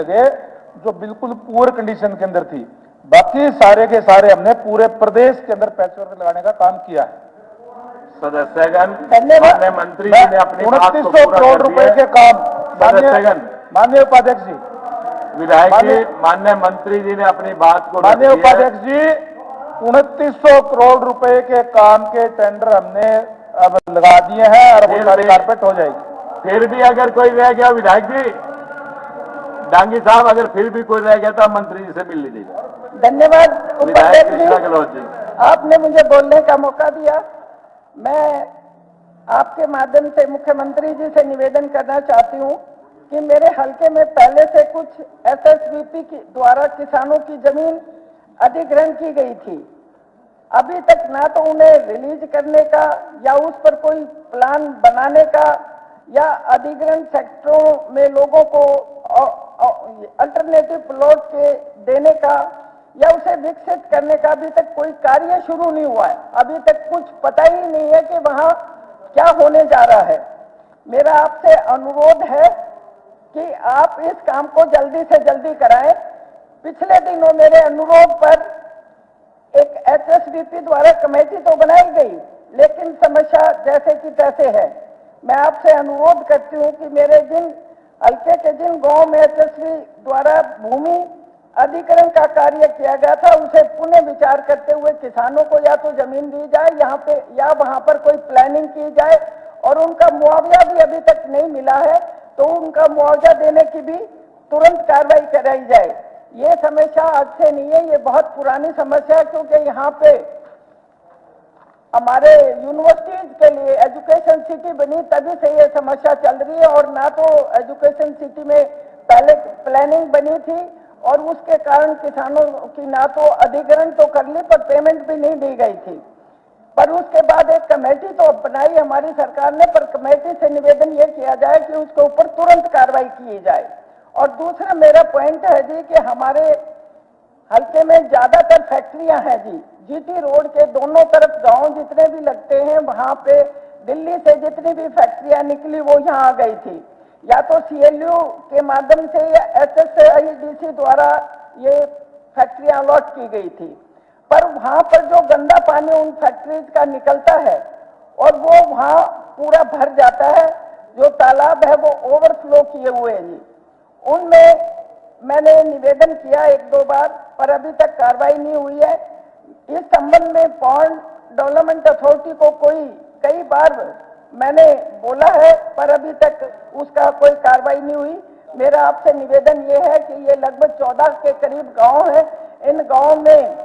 जगह जो बिल्कुल पुअर कंडीशन के अंदर थी, बाकी सारे के सारे हमने पूरे प्रदेश के अंदर पैचवर्क लगाने का काम किया है। सदस्यगण, धन्यवाद। माननीय मंत्री जी ने अपनी बात को 2900 पूरा करोड़ कर रुपए दिया के काम, सदस्यगण, माननीय उपाध्यक्ष जी, विधायक जी, माननीय मंत्री जी ने अपनी बात को माननीय उपाध्यक्ष जी, 2900 करोड़ रुपए के काम के टेंडर हमने अब लगा दिए हैं और वो सारी कारपेट हो जाएगी। फिर भी अगर कोई रह गया विधायक जी, डांगी साहब, अगर फिर भी कोई रह गया तो आप मंत्री जी से मिल लीजिएगा। धन्यवाद विधायक उपाध्यक्ष कृष्णा जी, गहलोत जी, आपने मुझे बोलने का मौका दिया। मैं आपके माध्यम से मुख्यमंत्री जी से निवेदन करना चाहती हूं कि मेरे हलके में पहले से कुछ एसएसवीपी द्वारा किसानों की जमीन अधिग्रहण की गई थी। अभी तक ना तो उन्हें रिलीज करने का या उस पर कोई प्लान बनाने का या अधिग्रहण सेक्टरों में लोगों को अल्टरनेटिव प्लॉट के देने का या उसे विकसित करने का अभी तक कोई कार्य शुरू नहीं हुआ है। अभी तक कुछ पता ही नहीं है कि वहां क्या होने जा रहा है। मेरा आपसे अनुरोध है कि आप इस काम को जल्दी से जल्दी कराएं। पिछले दिनों मेरे अनुरोध पर एक एचएसबीपी द्वारा कमेटी तो बनाई गई, लेकिन समस्या जैसे की तैसे है। मैं आपसे अनुरोध करती हूं कि मेरे हल्के के जिन गांव में एचएसबी द्वारा भूमि अधिग्रहण का कार्य किया गया था, उसे पुनः विचार करते हुए किसानों को या तो जमीन दी जाए यहाँ पे या वहां पर कोई प्लानिंग की जाए, और उनका मुआवजा भी अभी तक नहीं मिला है तो उनका मुआवजा देने की भी तुरंत कार्रवाई कराई जाए। ये समस्या आज से नहीं है, ये बहुत पुरानी समस्या है, क्योंकि यहाँ पे हमारे यूनिवर्सिटीज के लिए एजुकेशन सिटी बनी, तभी से ये समस्या चल रही है। और ना तो एजुकेशन सिटी में पहले प्लानिंग बनी थी और उसके कारण किसानों की ना तो अधिग्रहण तो कर ली पर पेमेंट भी नहीं दी गई थी। पर उसके बाद एक कमेटी तो बनाई हमारी सरकार ने, पर कमेटी से निवेदन ये किया जाए कि उसके ऊपर तुरंत कार्रवाई की जाए। और दूसरा मेरा पॉइंट है जी कि हमारे हल्के में ज्यादातर फैक्ट्रियां हैं जी। जीटी रोड के दोनों तरफ गांव जितने भी लगते हैं, वहां पे दिल्ली से जितनी भी फैक्ट्रियां निकली वो यहाँ आ गई थी, या तो सीएलयू के माध्यम से या एसएसआईडीसी द्वारा ये फैक्ट्रियां अलॉट की गई थी। पर वहां पर जो गंदा पानी उन फैक्ट्रीज का निकलता है और वो वहां पूरा भर जाता है, जो तालाब है वो ओवरफ्लो किए हुए हैं जी। उनमें मैंने निवेदन किया 1-2 बार, पर अभी तक कार्रवाई नहीं हुई है। इस संबंध में पॉन्ड डेवलपमेंट अथॉरिटी को कई बार मैंने बोला है, पर अभी तक उसका कोई कार्रवाई नहीं हुई। मेरा आपसे निवेदन ये है कि ये लगभग 14 के करीब गांव है, इन गांव में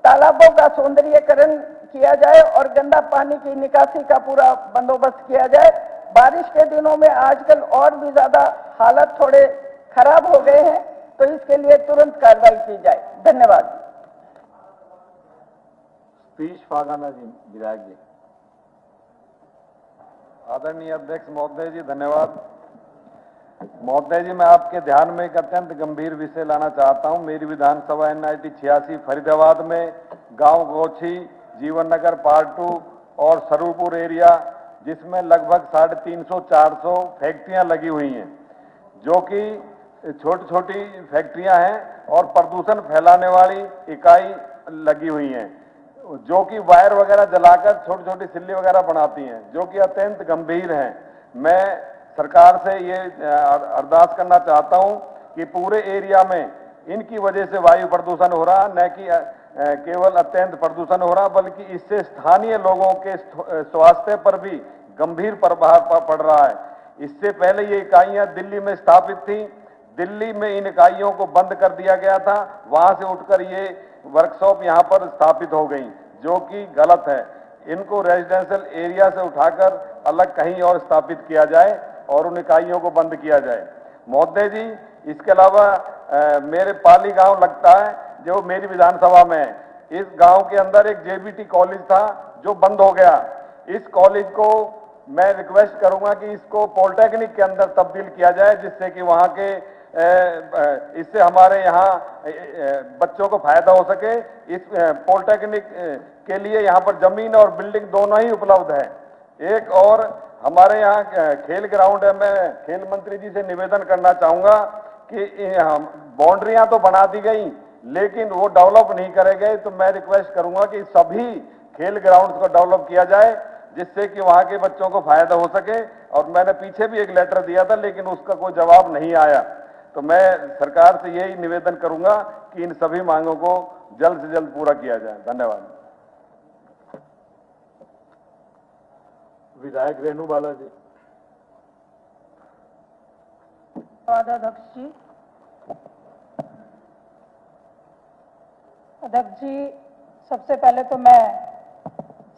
तालाबों का सौंदर्यीकरण किया जाए और गंदा पानी की निकासी का पूरा बंदोबस्त किया जाए। बारिश के दिनों में आजकल और भी ज्यादा हालत थोड़े खराब हो गए हैं, तो इसके लिए तुरंत कार्रवाई की जाए। धन्यवाद। सतीश फागाना जी, विधायक जी। आदरणीय अध्यक्ष महोदय जी, धन्यवाद। महोदय जी, मैं आपके ध्यान में एक अत्यंत गंभीर विषय लाना चाहता हूं। मेरी विधानसभा NIT 86 फरीदाबाद में गांव गोछी, जीवन नगर पार्ट 2 और सरूपुर एरिया, जिसमें लगभग 350-400 फैक्ट्रियां लगी हुई हैं, जो कि छोटी छोटी फैक्ट्रियां हैं और प्रदूषण फैलाने वाली इकाई लगी हुई हैं, जो कि वायर वगैरह जलाकर छोटी छोटी सिल्ली वगैरह बनाती हैं, जो कि अत्यंत गंभीर हैं। मैं सरकार से ये अरदास करना चाहता हूं कि पूरे एरिया में इनकी वजह से वायु प्रदूषण हो रहा, न कि केवल अत्यंत प्रदूषण हो रहा, बल्कि इससे स्थानीय लोगों के स्वास्थ्य पर भी गंभीर प्रभाव पड़ रहा है। इससे पहले ये इकाइयां दिल्ली में स्थापित थी, दिल्ली में इन इकाइयों को बंद कर दिया गया था, वहां से उठकर ये वर्कशॉप यहां पर स्थापित हो गई, जो कि गलत है। इनको रेजिडेंशियल एरिया से उठाकर अलग कहीं और स्थापित किया जाए और उन इकाइयों को बंद किया जाए। महोदय जी, इसके अलावा मेरे पाली गांव लगता है, जो मेरी विधानसभा में है। इस गांव के अंदर एक जेबीटी कॉलेज था जो बंद हो गया। इस कॉलेज को मैं रिक्वेस्ट करूंगा कि इसको पॉलिटेक्निक के अंदर तब्दील किया जाए, जिससे कि वहां के इससे हमारे यहाँ बच्चों को फायदा हो सके। इस पॉलिटेक्निक के लिए यहाँ पर जमीन और बिल्डिंग दोनों ही उपलब्ध है। एक और हमारे यहाँ खेल ग्राउंड है। मैं खेल मंत्री जी से निवेदन करना चाहूंगा कि बाउंड्रियां तो बना दी गई लेकिन वो डेवलप नहीं करे गए। तो मैं रिक्वेस्ट करूंगा कि सभी खेल ग्राउंड्स को डेवलप किया जाए जिससे कि वहां के बच्चों को फायदा हो सके। और मैंने पीछे भी एक लेटर दिया था लेकिन उसका कोई जवाब नहीं आया। तो मैं सरकार से यही निवेदन करूंगा कि इन सभी मांगों को जल्द से जल्द पूरा किया जाए। धन्यवाद। विधायक रेणु बालाजी। अध्यक्ष जी, सबसे पहले तो मैं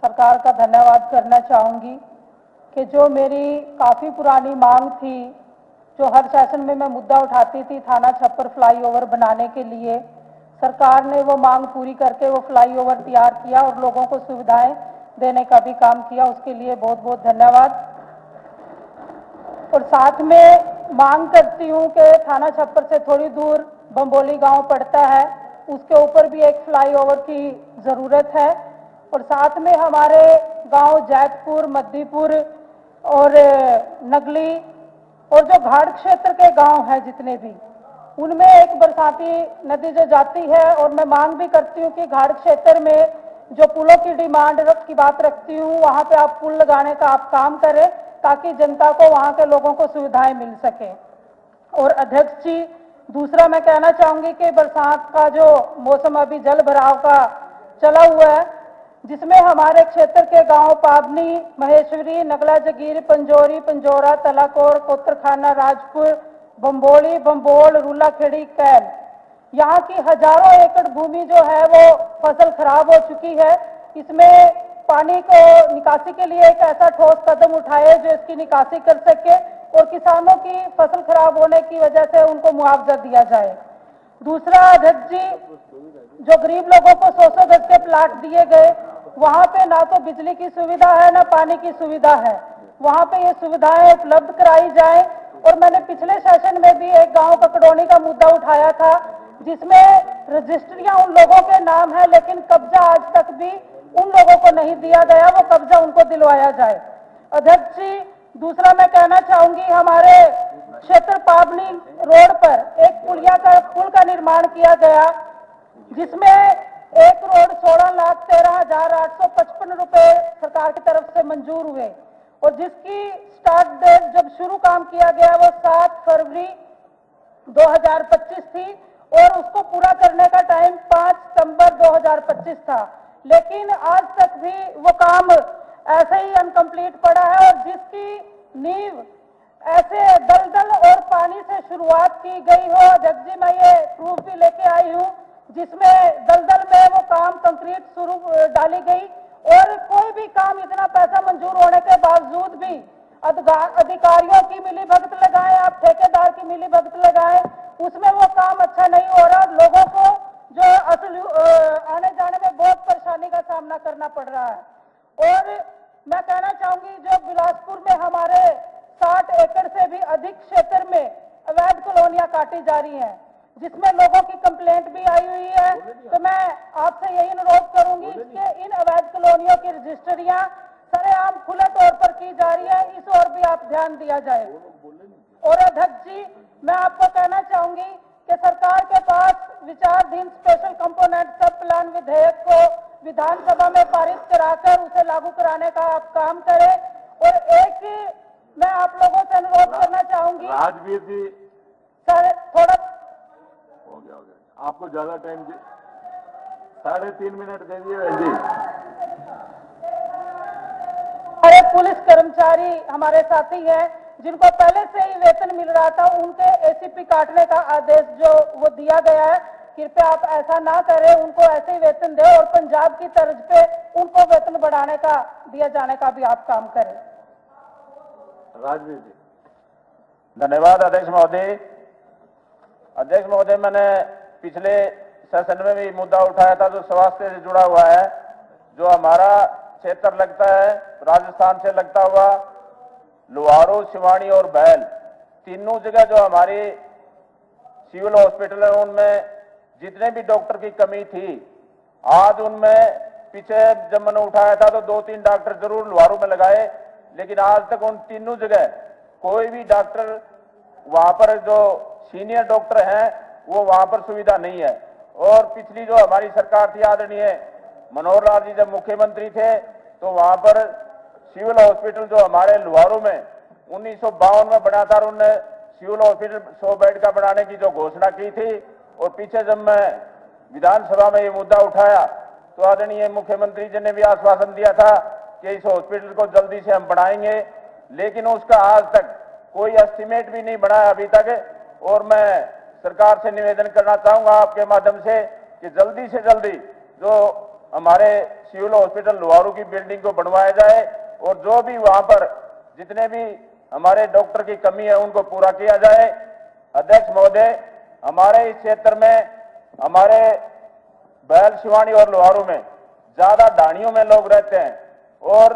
सरकार का धन्यवाद करना चाहूंगी कि जो मेरी काफ़ी पुरानी मांग थी, जो हर सेशन में मैं मुद्दा उठाती थी थाना छप्पर फ्लाईओवर बनाने के लिए, सरकार ने वो मांग पूरी करके वो फ्लाईओवर तैयार किया और लोगों को सुविधाएं देने का भी काम किया। उसके लिए बहुत बहुत धन्यवाद। और साथ में मांग करती हूं कि थाना छप्पर से थोड़ी दूर बम्बोली गांव पड़ता है, उसके ऊपर भी एक फ्लाईओवर की ज़रूरत है। और साथ में हमारे गांव जैतपुर, मद्दीपुर और नगली और जो घाट क्षेत्र के गांव हैं जितने भी, उनमें एक बरसाती नदी जो जाती है, और मैं मांग भी करती हूं कि घाट क्षेत्र में जो पुलों की डिमांड की बात रखती हूं, वहां पे आप पुल लगाने का आप काम करें ताकि जनता को, वहां के लोगों को सुविधाएं मिल सके। और अध्यक्ष जी, दूसरा मैं कहना चाहूंगी कि बरसात का जो मौसम अभी जल भराव का चला हुआ है, जिसमें हमारे क्षेत्र के गांव पाबनी, महेश्वरी, नगला जगीर, पंजोरी, पंजोरा, तलाकोर, कोतरखाना, राजपुर, बम्बोली, बम्बोल, रूलाखेड़ी, कैल, यहाँ की हजारों एकड़ भूमि जो है वो फसल खराब हो चुकी है। इसमें पानी को निकासी के लिए एक ऐसा ठोस कदम उठाए जो इसकी निकासी कर सके और किसानों की फसल खराब होने की वजह से उनको मुआवजा दिया जाए। दूसरा अध्यक्ष जी, जो गरीब लोगों को 100-100 गज के प्लाट दिए गए, वहां पे ना तो बिजली की सुविधा है ना पानी की सुविधा है, वहां पे ये सुविधाएं उपलब्ध कराई जाए। और मैंने पिछले सेशन में भी एक गांव ककड़ोनी का मुद्दा उठाया था जिसमें रजिस्ट्रियां उन लोगों के नाम है लेकिन कब्जा आज तक भी उन लोगों को नहीं दिया गया, वो कब्जा उनको दिलवाया जाए। अध्यक्ष जी, दूसरा मैं कहना चाहूंगी, हमारे क्षेत्र पाबनी रोड पर एक पुल का निर्माण किया गया जिसमें एक रोड 16,13,855 रुपए सरकार की तरफ से मंजूर हुए और जिसकी स्टार्ट डेट जब शुरू काम किया गया वो 7 फरवरी 2025 थी और उसको पूरा करने का टाइम 5 सितंबर 2025 था। लेकिन आज तक भी वो काम ऐसे ही अनकंप्लीट पड़ा है और जिसकी नींव ऐसे दलदल और पानी से शुरुआत की गई हो। अध्यक्ष जी, मैं ये प्रूफ भी लेके आई हूँ जिसमें दलदल में वो काम कंक्रीट शुरू डाली गई और कोई भी काम इतना पैसा मंजूर होने के बावजूद भी अधिकारियों की मिलीभगत लगाएं, आप ठेकेदार की मिलीभगत लगाएं, उसमें वो काम अच्छा नहीं हो रहा। लोगों को जो असल आने जाने में बहुत परेशानी का सामना करना पड़ रहा है। और मैं कहना चाहूंगी, जो बिलासपुर में हमारे 60 एकड़ से भी अधिक क्षेत्र में अवैध कॉलोनियां काटी जा रही हैं जिसमें लोगों की कंप्लेंट भी आई हुई है, तो मैं आपसे यही अनुरोध करूंगी कि इन अवैध कॉलोनियों की रजिस्ट्रियां सरेआम खुले तौर पर की जा रही है, इस ओर भी आप ध्यान दिया जाए। और अध्यक्ष जी, मैं आपको कहना चाहूंगी कि सरकार के पास विचाराधीन स्पेशल कंपोनेंट सब प्लान विधेयक को विधानसभा में पारित कराकर उसे लागू कराने का आप काम करें। और एक मैं आप लोगों से अनुरोध करना चाहूंगी, राजवीर जी, सर थोड़ा हो गया आपको ज्यादा टाइम 3.5 मिनट दे दिए बहन जी। हमारे पुलिस कर्मचारी हमारे साथी हैं जिनको पहले से ही वेतन मिल रहा था, उनके एसीपी काटने का आदेश जो वो दिया गया है, कृपया आप ऐसा ना करें, उनको ऐसे ही वेतन दें और पंजाब की तर्ज पे उनको वेतन बढ़ाने का दिया जाने का भी आप काम करें। राजवीर जी। धन्यवाद अध्यक्ष महोदय। अध्यक्ष महोदय, मैंने पिछले सेशन में भी मुद्दा उठाया था जो स्वास्थ्य से जुड़ा हुआ है। जो हमारा क्षेत्र लगता है राजस्थान से लगता हुआ लुहारू, सिवानी और बैल, तीनों जगह जो हमारी सिविल हॉस्पिटल है उनमें जितने भी डॉक्टर की कमी थी, आज उनमें पीछे जब मैंने उठाया था तो 2-3 डॉक्टर जरूर लुहारू में लगाए, लेकिन आज तक उन तीनों जगह कोई भी डॉक्टर वहां पर जो सीनियर डॉक्टर हैं वो वहां पर सुविधा नहीं है। और पिछली जो हमारी सरकार थी आदरणीय मनोहर लाल जी जब मुख्यमंत्री थे तो वहां पर सिविल हॉस्पिटल जो हमारे लुहारू में 1952 में बना था, उन्होंने सिविल हॉस्पिटल 100 बेड का बनाने की जो घोषणा की थी, और पीछे जब मैं विधानसभा में ये मुद्दा उठाया तो आदरणीय मुख्यमंत्री जी ने भी आश्वासन दिया था कि इस हॉस्पिटल को जल्दी से हम बढ़ाएंगे, लेकिन उसका आज तक कोई एस्टीमेट भी नहीं बनाया अभी तक। और मैं सरकार से निवेदन करना चाहूंगा आपके माध्यम से कि जल्दी से जल्दी जो हमारे सिविल हॉस्पिटल लुहारू की बिल्डिंग को बनवाया जाए, और जो भी वहां पर जितने भी हमारे डॉक्टर की कमी है उनको पूरा किया जाए। अध्यक्ष महोदय, हमारे इस क्षेत्र में हमारे बैल शिवानी और लोहारू में ज्यादा ढाणियों में लोग रहते हैं, और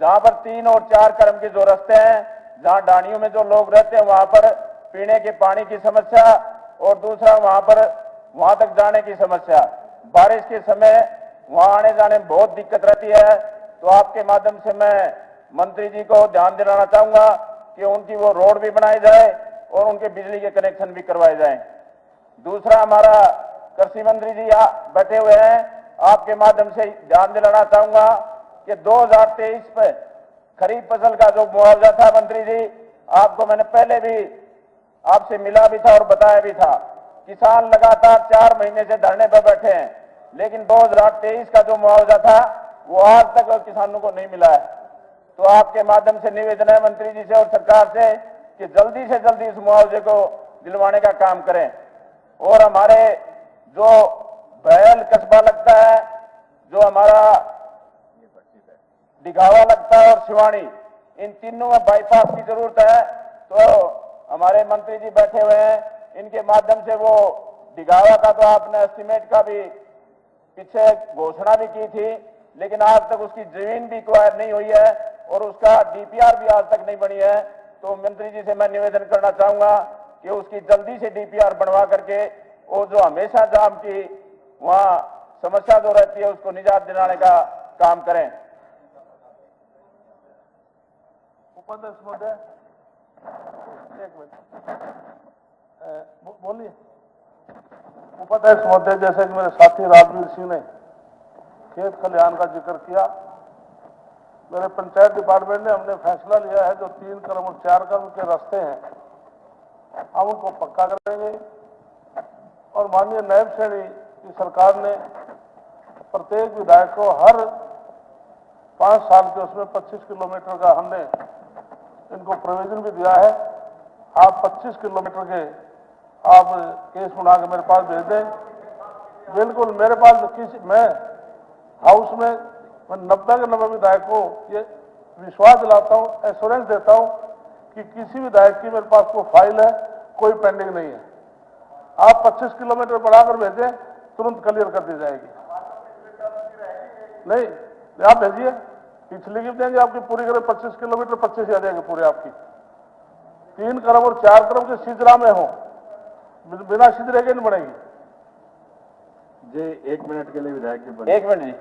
जहां पर 3 और 4 कर्म के जो रास्ते हैं, जहां ढाणियों में जो लोग रहते हैं वहां पर पीने के पानी की समस्या, और दूसरा वहां तक जाने की समस्या। बारिश के समय वहां आने जाने में बहुत दिक्कत रहती है। तो आपके माध्यम से मैं मंत्री जी को ध्यान दिलाना चाहूंगा कि उनकी वो रोड भी बनाई जाए और उनके बिजली के कनेक्शन भी करवाए जाएं। दूसरा, हमारा कृषि मंत्री जी बैठे हुए हैं, आपके माध्यम से ध्यान दिलाना चाहूंगा कि 2023 पे खरीफ फसल का जो मुआवजा था, मंत्री जी आपको मैंने पहले भी आपसे मिला भी था और बताया भी था। किसान लगातार 4 महीने से धरने पर बैठे हैं, लेकिन 2023 का जो मुआवजा था वो आज तक किसानों को नहीं मिला है। तो आपके माध्यम से निवेदन है मंत्री जी से और सरकार से कि जल्दी से जल्दी इस मुआवजे को दिलवाने का काम करें। और हमारे जो बैल कस्बा लगता है, जो हमारा दिघावा लगता है और शिवानी, इन तीनों में बाईपास की जरूरत है। तो हमारे मंत्री जी बैठे हुए हैं, इनके माध्यम से वो दिघावा का तो आपने एस्टीमेट का भी पीछे घोषणा भी की थी, लेकिन आज तक उसकी जमीन भी एक्वायर नहीं हुई है और उसका डीपीआर भी आज तक नहीं बनी है। तो मंत्री जी से मैं निवेदन करना चाहूंगा कि उसकी जल्दी से डीपीआर बनवा करके वो जो हमेशा जाम की वहां समस्या जो रहती है उसको निजात दिलाने का काम करें। उपाध्यक्ष महोदय, एक मिनट बोलिए। उपाध्यक्ष महोदय, जैसे कि मेरे साथी राजवीर सिंह ने खेत खलिहान का जिक्र किया, मेरे पंचायत डिपार्टमेंट ने हमने फैसला लिया है जो 3 क्रम और 4 क्रम के रास्ते हैं हम उनको पक्का करेंगे। और माननीय नायब श्रेणी की सरकार ने प्रत्येक विधायक को हर 5 साल के उसमें 25 किलोमीटर का हमने इनको प्रोविजन भी दिया है। आप 25 किलोमीटर के आप केस बना के मेरे पास भेज दें। बिल्कुल मेरे पास मैं हाउस में 90 के 90 विधायक को ये विश्वास दिलाता हूँ, एश्योरेंस देता हूँ कि किसी विधायक की मेरे पास कोई फाइल है, कोई पेंडिंग नहीं है। आप 25 किलोमीटर बढ़ाकर भेजें, तुरंत क्लियर कर दी जाएगी। नहीं, आप भेजिए, पिछली की देंगे आपकी पूरी करें 25 किलोमीटर 25 आ जाएंगे पूरे आपकी। 3 क्रम और 4 क्रम के सिजरा में हो, बिना सिजरे के नहीं बढ़ेगी। जी 1 मिनट के लिए विधायक जी। 1 मिनट जी।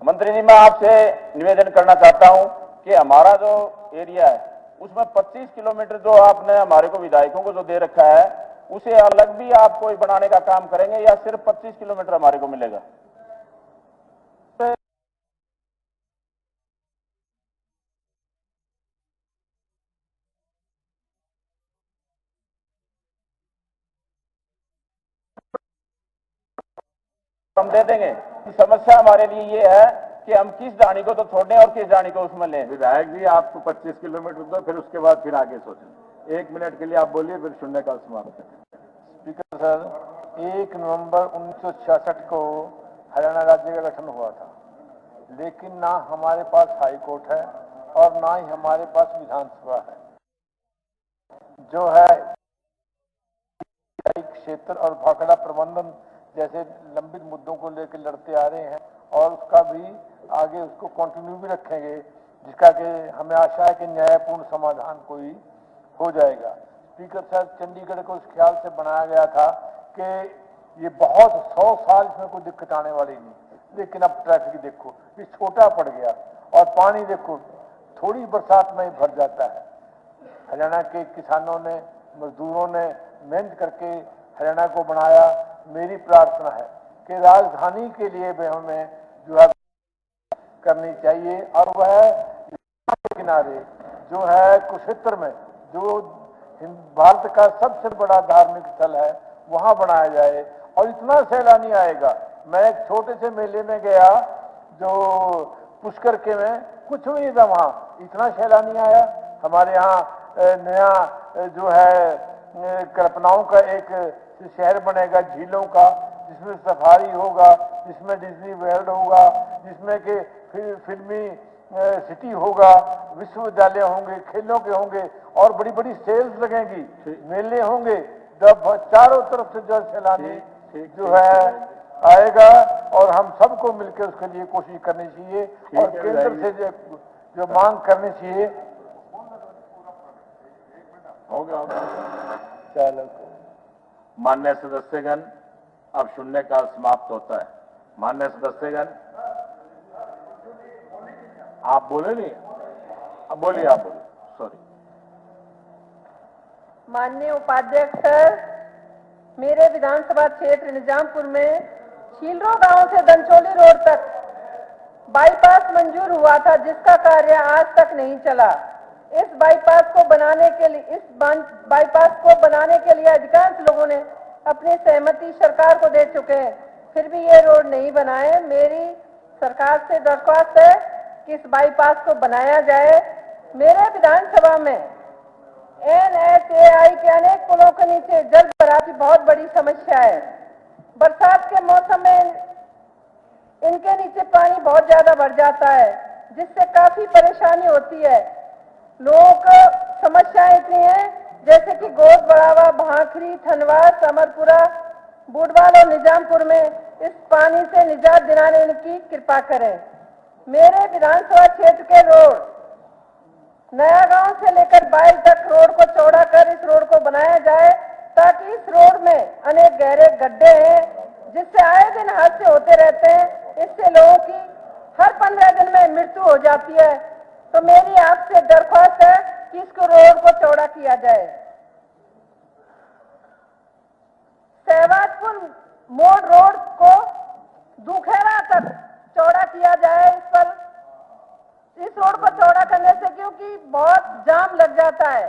मंत्री जी, मैं आपसे निवेदन करना चाहता हूं कि हमारा जो एरिया है उसमें 25 किलोमीटर जो आपने हमारे को विधायकों को जो दे रखा है उसे अलग भी आप कोई बनाने का काम करेंगे या सिर्फ 25 किलोमीटर हमारे को मिलेगा? हम दे देंगे। समस्या हमारे लिए ये है कि हम किस जानी को तो छोड़ने और किस जानी को उसमें लें। विधायक जी आपको 25 किलोमीटर दो, फिर उसके बाद फिर आगे सोचें। 1 मिनट के लिए आप बोलिए, फिर शून्यकाल समाप्त करें। स्पीकर सर, 1 नवंबर 1966 को हरियाणा राज्य का गठन हुआ था, लेकिन ना हमारे पास हाई कोर्ट है और ना ही हमारे पास विधानसभा है। जो है क्षेत्र और भाखड़ा प्रबंधन जैसे लंबित मुद्दों को लेकर लड़ते आ रहे हैं और उसका भी आगे उसको कंटिन्यू भी रखेंगे, जिसका कि हमें आशा है कि न्यायपूर्ण समाधान कोई हो जाएगा। स्पीकर साहब, चंडीगढ़ को इस ख्याल से बनाया गया था कि ये बहुत 100 साल इसमें कोई दिक्कत आने वाली नहीं, लेकिन अब ट्रैफिक देखो ये छोटा पड़ गया और पानी देखो थोड़ी बरसात में ही भर जाता है। हरियाणा के किसानों ने मजदूरों ने मेहनत करके हरियाणा को बनाया। मेरी प्रार्थना है कि राजधानी के लिए भी हमें जो है करनी चाहिए और वह किनारे जो है कुरुक्षेत्र में जो भारत का सबसे बड़ा धार्मिक स्थल है वहां बनाया जाए और इतना सैलानी आएगा। मैं एक छोटे से मेले में गया जो पुष्कर के में कुछ भी नहीं था, वहां इतना सैलानी आया। हमारे यहाँ नया जो है कल्पनाओं का एक शहर बनेगा झीलों का, जिसमें सफारी होगा, जिसमें डिज्नी वर्ल्ड होगा, जिसमें कि फिल्मी सिटी होगा, विश्वविद्यालय होंगे, खेलों के होंगे और बड़ी बड़ी सेल्स लगेंगी, मेले होंगे। जब चारों तरफ से जो सैलानी जो है आएगा और हम सबको मिलकर उसके लिए कोशिश करनी चाहिए और केंद्र से जो मांग करनी चाहिए। चलो, माननीय सदस्यगण, अब शून्यकाल समाप्त होता है। माननीय सदस्यगण, आप बोले नहीं, अब बोलिए, आप बोलिए, सॉरी। माननीय उपाध्यक्ष सर, मेरे विधानसभा क्षेत्र निजामपुर में छीलरो गांव से दंचोली रोड तक बाईपास मंजूर हुआ था, जिसका कार्य आज तक नहीं चला। इस बाईपास को बनाने के लिए अधिकांश लोगों ने अपनी सहमति सरकार को दे चुके हैं, फिर भी ये रोड नहीं बना है। मेरी सरकार से दरख्वास्त है कि इस बाईपास को बनाया जाए। मेरे विधानसभा में NHAI के अनेक पुलों के नीचे जल भराव की बहुत बड़ी समस्या है। बरसात के मौसम में इनके नीचे पानी बहुत ज्यादा बढ़ जाता है, जिससे काफी परेशानी होती है। लोगों को समस्याएं इतनी हैं जैसे कि गोद बढ़ावा, भाखरी, थनवार, समरपुरा, बूडवाल और निजामपुर में इस पानी से निजात दिलाने की कृपा करें। मेरे विधानसभा क्षेत्र के रोड नया गांव से लेकर बाइल तक रोड को चौड़ा कर इस रोड को बनाया जाए, ताकि इस रोड में अनेक गहरे गड्ढे हैं जिससे आए दिन हादसे होते रहते हैं। इससे लोगों की हर 15 दिन में मृत्यु हो जाती है। तो मेरी आपसे दरख्वास्त है कि इसको रोड को चौड़ा किया जाए। सहवाजपुर मोड़ रोड को दुखेड़ा तक चौड़ा किया जाए। इस रोड को चौड़ा करने से क्योंकि बहुत जाम लग जाता है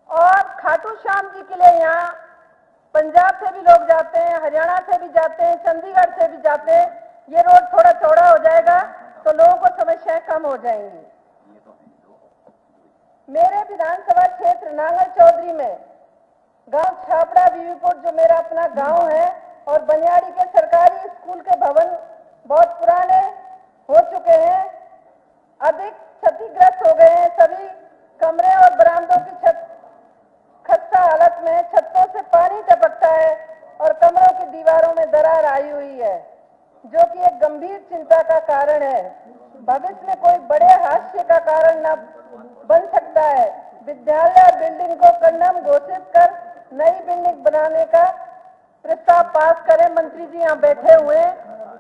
और खाटू श्याम जी के लिए यहाँ पंजाब से भी लोग जाते हैं, हरियाणा से भी जाते हैं, चंडीगढ़ से भी जाते हैं। ये रोड थोड़ा चौड़ा हो जाएगा तो लोगों को समस्याएं कम हो जाएंगी। मेरे विधानसभा क्षेत्र नांगल चौधरी में गांव छापड़ा बीवीपुर जो मेरा अपना गांव है और बनियाड़ी के सरकारी स्कूल के भवन बहुत पुराने हो चुके हैं, अधिक क्षतिग्रस्त हो गए हैं। सभी कमरे और बरामदों की छत खस्ता हालत में, छतों से पानी टपकता है और कमरों की दीवारों में दरार आई हुई है, जो कि एक गंभीर चिंता का कारण है। भविष्य में कोई बड़े हादसे का कारण न बन सकता है। विद्यालय बिल्डिंग को कंडम घोषित कर नई बिल्डिंग बनाने का प्रस्ताव पास करें। मंत्री जी यहाँ बैठे हुए हैं,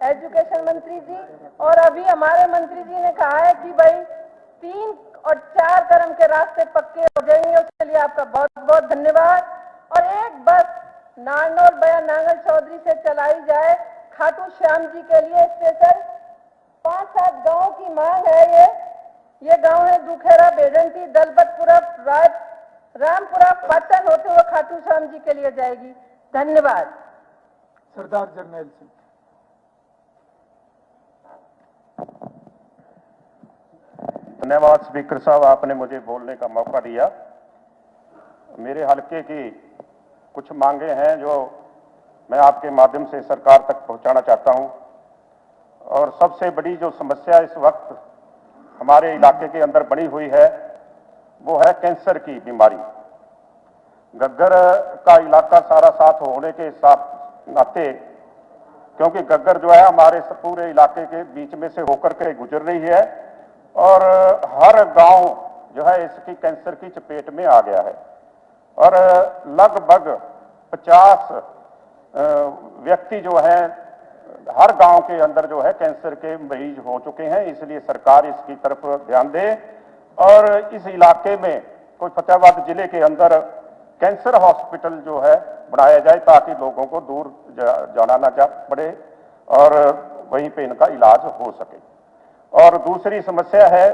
एजुकेशन मंत्री जी, और अभी हमारे मंत्री जी ने कहा है कि भाई 3 और 4 कदम के रास्ते पक्के हो जाएंगे। उसके लिए आपका बहुत बहुत धन्यवाद। और एक बस नारनौल बया नांगल चौधरी से चलाई जाए खाटू श्याम जी के लिए स्पेशल। 5-7 गांव की मांग है। ये गांव है दुखेड़ा, बेडंती, दलपतपुरा, रामपुरा, पाटन होते हुए खाटू श्याम जी के लिए जाएगी। धन्यवाद। सरदार जर्नैल सिंह। धन्यवाद स्पीकर साहब, आपने मुझे बोलने का मौका दिया। मेरे हलके की कुछ मांगे हैं जो मैं आपके माध्यम से सरकार तक पहुंचाना चाहता हूं। और सबसे बड़ी जो समस्या इस वक्त हमारे इलाके के अंदर बनी हुई है वो है कैंसर की बीमारी। गग्गर का इलाका सारा साथ होने के साथ नाते, क्योंकि गग्गर जो है हमारे पूरे इलाके के बीच में से होकर के गुजर रही है और हर गांव जो है इसकी कैंसर की चपेट में आ गया है और लगभग 50 व्यक्ति जो है हर गांव के अंदर जो है कैंसर के मरीज हो चुके हैं। इसलिए सरकार इसकी तरफ ध्यान दे और इस इलाके में कोई फतेहाबाद जिले के अंदर कैंसर हॉस्पिटल जो है बनाया जाए ताकि लोगों को दूर जाना ना जा पड़े और वहीं पे इनका इलाज हो सके। और दूसरी समस्या है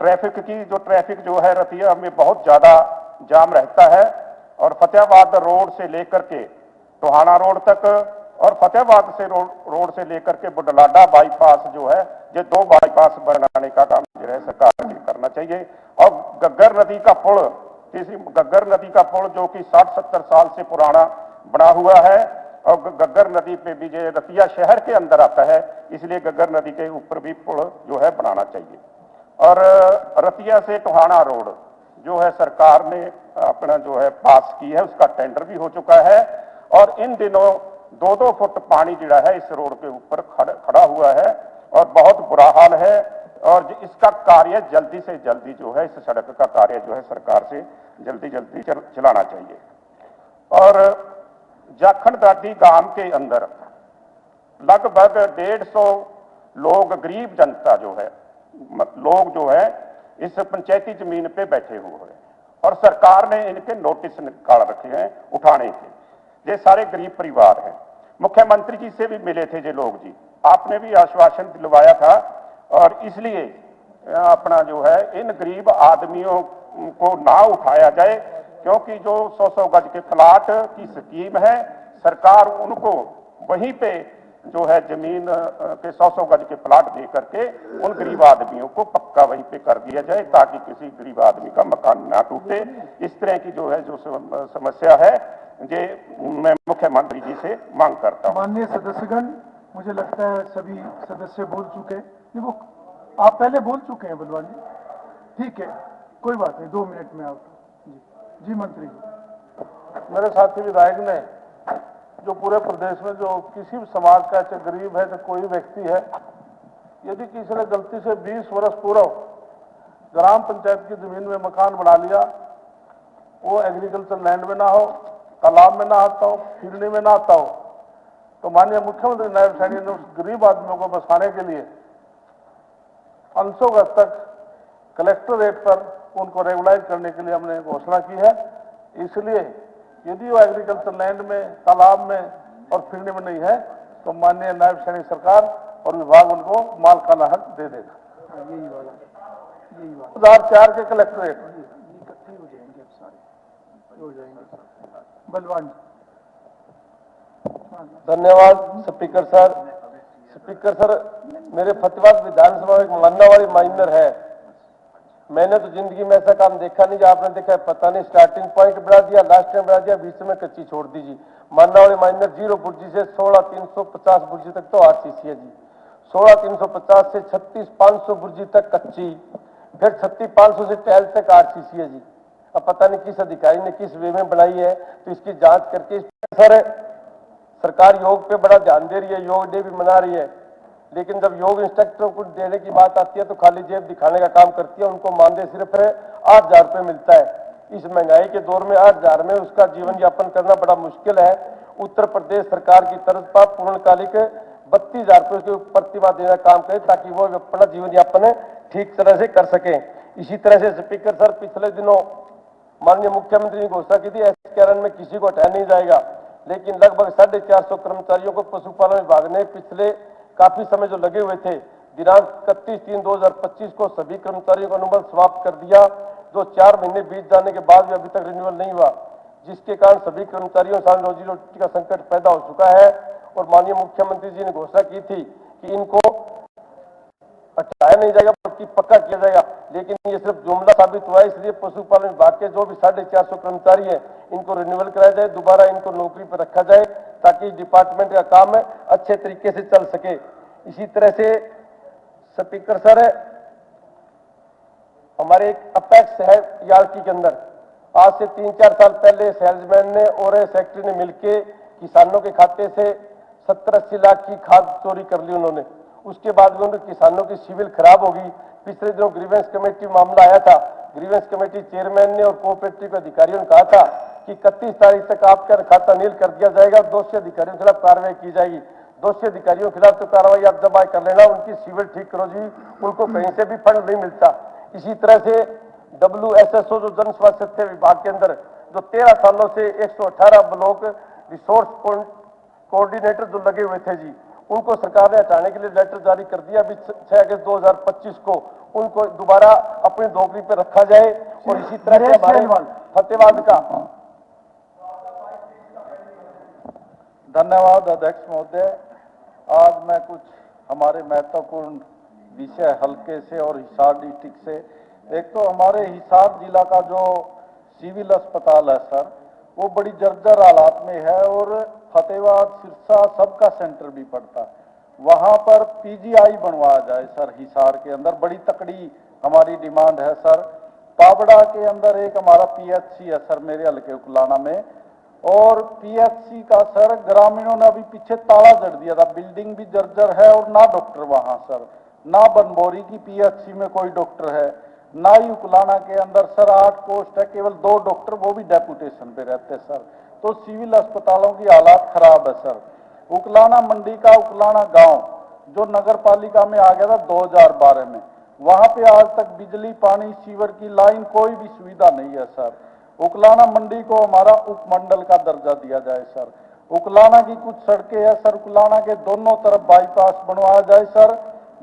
ट्रैफिक की। जो ट्रैफिक जो है रतिया में बहुत ज्यादा जाम रहता है और फतेहाबाद रोड से लेकर के टोहाना रोड तक और फतेहाबाद से रोड से लेकर के बुढलाडा बाईपास जो है, ये 2 बाईपास बनाने का काम जो है सरकार को करना चाहिए। और गग्गर नदी का पुल, तीसरी गग्गर नदी का पुल जो कि 60-70 साल से पुराना बना हुआ है और गग्गर नदी पे भी जो रतिया शहर के अंदर आता है, इसलिए गग्गर नदी के ऊपर भी पुल जो है बनाना चाहिए। और रतिया से टोहाना रोड जो है सरकार ने अपना जो है पास की है, उसका टेंडर भी हो चुका है और इन दिनों 2-2 फुट पानी जिड़ा है इस रोड के ऊपर खड़ा हुआ है और बहुत बुरा हाल है। और इसका कार्य जल्दी से जल्दी जो है, इस सड़क का कार्य जो है सरकार से जल्दी चलाना चाहिए। और जाखड़ दादी गांव के अंदर लगभग 150 लोग, गरीब जनता जो है, लोग जो है इस पंचायती जमीन पे बैठे हुए हैं और सरकार ने इनके नोटिस निकाल रखे हैं उठाने के। ये सारे गरीब परिवार हैं। मुख्यमंत्री जी से भी मिले थे ये लोग जी, आपने भी आश्वासन दिलवाया था और इसलिए अपना जो है इन गरीब आदमियों को ना उठाया जाए, क्योंकि जो 100-100 गज के प्लाट की स्कीम है, सरकार उनको वहीं पे जो है जमीन के 100-100 गज के प्लाट दे करके उन गरीब आदमियों को पक्का वहीं पे कर दिया जाए ताकि किसी गरीब आदमी का मकान ना टूटे। इस तरह की जो है जो समस्या है, ये मैं मुख्यमंत्री जी से मांग करता हूँ। माननीय सदस्यगण, मुझे लगता है सभी सदस्य बोल चुके हैं। वो आप पहले बोल चुके हैं बलवान जी, ठीक है, कोई बात नहीं, 2 मिनट में आप जी मंत्री जी। मेरे साथी विधायक ने जो पूरे प्रदेश में जो किसी भी समाज का, चाहे गरीब है, चाहे कोई व्यक्ति है, यदि किसी ने गलती से 20 वर्ष पूर्व ग्राम पंचायत की जमीन में मकान बना लिया, वो एग्रीकल्चर लैंड में ना हो, तालाब में ना आता हो, फिरनी में ना आता हो, तो माननीय मुख्यमंत्री नायब सैनी ने उस गरीब आदमियों को बसाने के लिए 500 गज तक कलेक्टर रेट पर उनको रेगुलाइज करने के लिए हमने घोषणा की है। इसलिए यदि वो एग्रीकल्चर लैंड में, तालाब में और फिरनी में नहीं है, तो माननीय नायब सैनिक सरकार और विभाग उनको मालकाना हक दे देगा। यही वाला 2004 के कलेक्टरेट इकट्ठे हो जाएंगे, अब सारे हो जाएंगे। बलवान जी। धन्यवाद स्पीकर सर। स्पीकर सर, मेरे फतेहाबाद विधानसभा में एक मानना वाली माइनर है। मैंने तो जिंदगी में ऐसा काम देखा नहीं, जो आपने देखा है पता नहीं। स्टार्टिंग पॉइंट बढ़ा दिया, लास्ट टाइम बढ़ा दिया, बीच में कच्ची छोड़ दीजिए। मानना वाली माइनर 0 बुर्जी से 16,350 बुर्जी तक तो आरसीसी है जी। 16,350 से 36,500 बुर्जी तक कच्ची, फिर 36,500 से टहल तक आरसीसी है जी। अब पता नहीं किस अधिकारी ने किस वे में बनाई है, तो इसकी जांच करके सर सरकार योग पे बड़ा ध्यान दे रही है, योग डे भी मना रही है, लेकिन जब योग इंस्ट्रक्टरों को देने की बात आती है तो खाली जेब दिखाने का काम करती है। उनको मानदेय सिर्फ 8,000 रुपये मिलता है। इस महंगाई के दौर में 8,000 में उसका जीवन यापन करना बड़ा मुश्किल है। उत्तर प्रदेश सरकार की तरफ पर पूर्णकालिक 32,000 रुपये की प्रतिभा देना काम करे ताकि वो अपना जीवन यापन ठीक तरह से कर सके। इसी तरह से स्पीकर सर, पिछले दिनों माननीय मुख्यमंत्री ने घोषणा की थी एसकेआरएन में किसी को हटाया नहीं जाएगा, लेकिन लगभग 450 कर्मचारियों को पशुपालन विभाग ने पिछले काफी समय जो लगे हुए थे, दिनांक 31/3/2025 को सभी कर्मचारियों का अनुबंध समाप्त कर दिया, जो 4 महीने बीत जाने के बाद भी अभी तक रिन्यूअल नहीं हुआ, जिसके कारण सभी कर्मचारियों के साथ रोजी रोटी का संकट पैदा हो चुका है। और माननीय मुख्यमंत्री जी ने घोषणा की थी कि इनको हटाया नहीं जाएगा बल्कि पक्का किया जाएगा, लेकिन ये सिर्फ जुमला साबित हुआ है। इसलिए पशुपालन विभाग के जो भी 450 कर्मचारी हैं, इनको रिन्यूअल कराया जाए, दोबारा इनको नौकरी पर रखा जाए ताकि डिपार्टमेंट का काम अच्छे तरीके से चल सके। इसी तरह से स्पीकर सर, हमारे एक अपेक्स है यार्की के अंदर, आज से 3-4 साल पहले सेल्समैन ने और सेक्रेटरी ने मिलकर किसानों के खाते से 70-80 लाख की खाद चोरी कर ली उन्होंने। उसके बाद में उनके किसानों की सिविल खराब होगी। पिछले दिनों ग्रीवेंस कमेटी मामला आया था। ग्रीवेंस कमेटी चेयरमैन ने और कोऑपरेटिव के अधिकारियों ने कहा था कि 31 तारीख तक आपका खाता नील कर दिया जाएगा, दोषी अधिकारियों के खिलाफ कार्रवाई की जाएगी। दोषी अधिकारियों के खिलाफ तो कार्रवाई आप दबाए कर लेना, उनकी सिविल ठीक करो जी, उनको कहीं से भी फंड नहीं मिलता। इसी तरह से WSSO जो जन स्वास्थ्य विभाग के अंदर जो 13 सालों से 118 ब्लॉक रिसोर्स कोऑर्डिनेटर जो लगे हुए थे जी, उनको सरकार ने हटाने के लिए लेटर जारी कर दिया। अभी 6 अगस्त 2025 को उनको दोबारा अपनी नौकरी पर रखा जाए। और इसी तरह से हमारे फतेहाबाद का धन्यवाद अध्यक्ष महोदय। आज मैं कुछ हमारे महत्वपूर्ण विषय हल्के से और हिसार डिस्ट्रिक्ट से, एक तो हमारे हिसार जिला का जो सिविल अस्पताल है सर, वो बड़ी जर्जर हालात में है और फतेहाबाद सिरसा सबका सेंटर भी पड़ता है। वहां पर PGI बनवाया जाए सर। हिसार के अंदर बड़ी तकड़ी हमारी डिमांड है सर। पाबड़ा के अंदर एक हमारा PHC है सर, मेरे हल्के उकलाना में, और PHC का सर ग्रामीणों ने अभी पीछे ताला जड़ दिया था। बिल्डिंग भी जर्जर है और ना डॉक्टर वहां सर, ना बनबोरी की PHC में कोई डॉक्टर है, ना ही उकलाना के अंदर सर 8 पोस्ट है, केवल 2 डॉक्टर, वो भी डेपुटेशन पे रहते सर। तो सिविल अस्पतालों की हालात खराब है सर। उकलाना मंडी का उकलाना गांव जो नगर पालिका में आ गया था 2012 में, वहां पे आज तक बिजली, पानी, सीवर की लाइन कोई भी सुविधा नहीं है सर। उकलाना मंडी को हमारा उपमंडल का दर्जा दिया जाए सर। उकलाना की कुछ सड़कें हैं सर, उकलाना के दोनों तरफ बाईपास बनवाया जाए सर।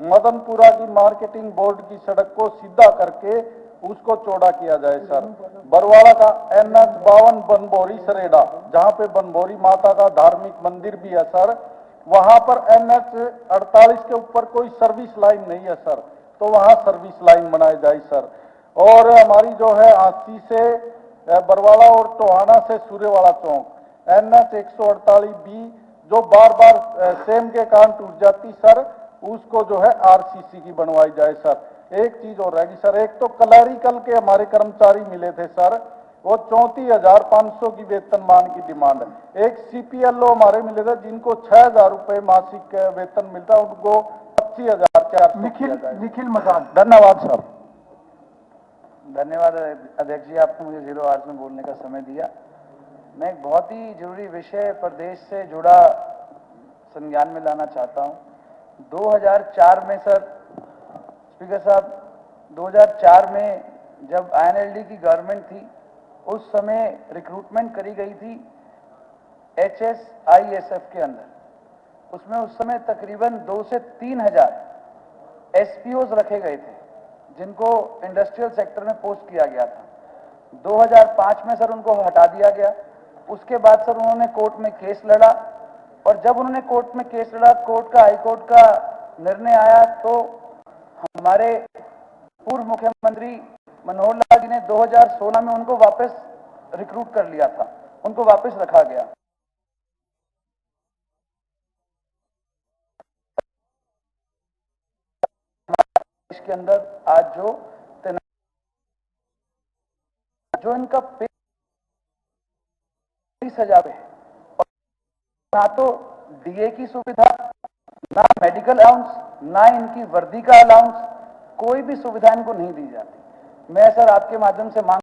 मदनपुरा की मार्केटिंग बोर्ड की सड़क को सीधा करके उसको चौड़ा किया जाए सर। बरवाड़ा का NH 52 बनबोरी सरेडा, जहां पे बनबोरी माता का धार्मिक मंदिर भी है सर, वहां पर NH 48 के ऊपर कोई सर्विस लाइन नहीं है सर, तो वहां सर्विस लाइन बनाई जाए सर। और हमारी जो है आसी से बरवाड़ा और टोहाना से सूर्यवाड़ा चौक NH 148B जो बार बार सेम के कारण टूट जाती सर, उसको जो है RCC की बनवाई जाए सर। एक चीज और रहेगी सर, एक तो क्लैरिकल के हमारे कर्मचारी मिले थे सर, वो 34,500 की वेतनमान की डिमांड है। एक CPLO हमारे मिले थे जिनको 6,000 रुपए मासिक वेतन मिलता, उनको 25,400। निखिल मदान। धन्यवाद सर। धन्यवाद अध्यक्ष जी, आपने मुझे 0 आवर्स में बोलने का समय दिया। मैं एक बहुत ही जरूरी विषय प्रदेश से जुड़ा संज्ञान में लाना चाहता हूं। 2004 में सर स्पीकर साहब, 2004 में जब INLD की गवर्नमेंट थी, उस समय रिक्रूटमेंट करी गई थी HSISF के अंदर। उसमें उस समय तकरीबन 2 से 3 हजार SPOs रखे गए थे जिनको इंडस्ट्रियल सेक्टर में पोस्ट किया गया था। 2005 में सर उनको हटा दिया गया। उसके बाद सर उन्होंने कोर्ट में केस लड़ा, और जब उन्होंने कोर्ट में केस लड़ा, कोर्ट का हाईकोर्ट का निर्णय आया, तो हमारे पूर्व मुख्यमंत्री मनोहर लाल जी ने 2016 में उनको वापस रिक्रूट कर लिया था, उनको वापस रखा गया। इसके अंदर आज जो इनका 30,000 है, और ना तो DA की सुविधा, ना मेडिकल अलाउंस, ना इनकी वर्दी का अलाउंस, कोई भी सुविधा इनको नहीं दी जाती। मैं सर आपके माध्यम से मांग